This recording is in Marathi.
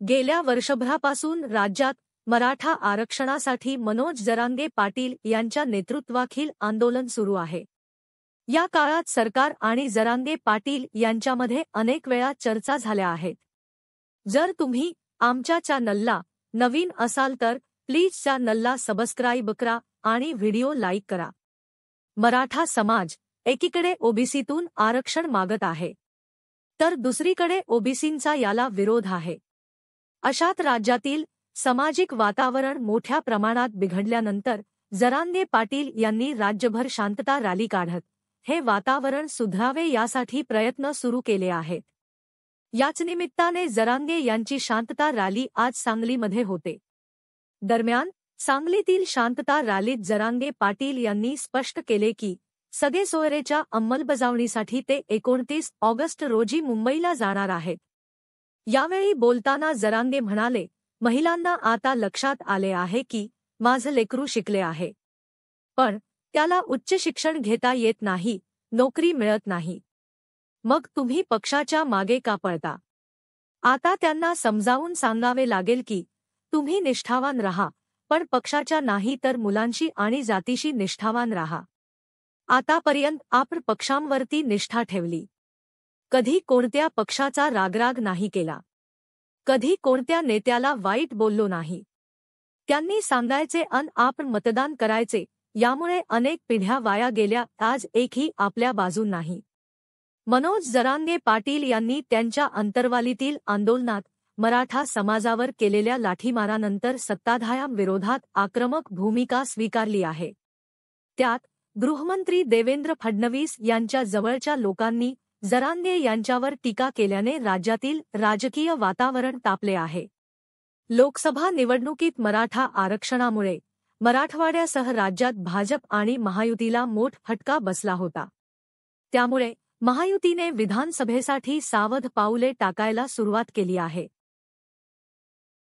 गेल्या वर्षभरापासून राज्यात मराठा आरक्षणासाठी मनोज जरांगे पाटील यांच्या नेतृत्वाखाली आंदोलन सुरू आहे। या काळात सरकार आणि जरांगे पाटील यांच्यामध्ये अनेक वेळा चर्चा झाल्या आहेत। जर तुम्ही आमच्या चॅनलला नवीन असाल तर प्लीज चॅनलला सबस्क्राइब करा आणि व्हिडिओ लाईक करा। मराठा समाज एकीकडे ओबीसीतून आरक्षण मागत आहे, तर दुसरीकडे ओबीसींचा याला विरोध आहे। अशात राज्यातील सामाजिक वातावरण मोठ्या प्रमाणात बिघडल्यानंतर जरांगे पाटील यांनी राज्यभर शांतता रॅली काढत हे वातावरण सुधारावे यासाठी प्रयत्न सुरू केले आहेत। याच निमित्ताने जरांगे यांची शांतता रॅली आज सांगलीमध्ये होते। दरम्यान सांगलीतील शांतता रॅलीत जरांगे पाटील यांनी स्पष्ट केले की सगळे सोयरेच्या अंमलबजावणीसाठी ते 29 ऑगस्ट रोजी मुंबईला जाणार आहेत। यावेळी बोलताना जरांगे म्हणाले, महिलांना आता लक्षात आले आहे की माझं लेकरू शिकले आहे, पण त्याला उच्च शिक्षण घेता येत नाही, नोकरी मिळत नाही, मग तुम्ही पक्षाच्या मागे का पळता? आता त्यांना समजावून सांगावे लागेल की तुम्ही निष्ठावान राहा, पण पक्षाच्या नाही तर मुलांशी आणि जातीशी निष्ठावान राहा। आतापर्यंत आपण पक्षांवरती निष्ठा ठेवली, कधी कोणत्या पक्षाचा रागराग नाही केला, कधी कोणत्या नेत्याला वाईट बोललो नाही। त्यांनी सांगायचे अन आपण मतदान करायचे, यामुळे अनेक पिढ्या वाया गेल्या, आज एकही आपल्या बाजून नाही। मनोज जरांगे पाटील यांनी त्यांच्या अंतर्वालीतील आंदोलनात मराठा समाजावर केलेल्या लाठीमारानंतर सत्ताधाऱ्यांविरोधात आक्रमक भूमिका स्वीकारली आहे। त्यात गृहमंत्री देवेंद्र फडणवीस यांच्या जवळच्या लोकांनी जरांगे यांच्यावर टीका केल्याने राज्यातील राजकीय वातावरण तापले आहे। लोकसभा निवडणुकीत मराठा आरक्षणामुळे मराठवाड्यासह राज्यात भाजप आणि महायुतीला मोठा फटका बसला होता। त्यामुळे महायुतीने विधानसभेसाठी सावध पाऊले टाकायला सुरुवात केली आहे।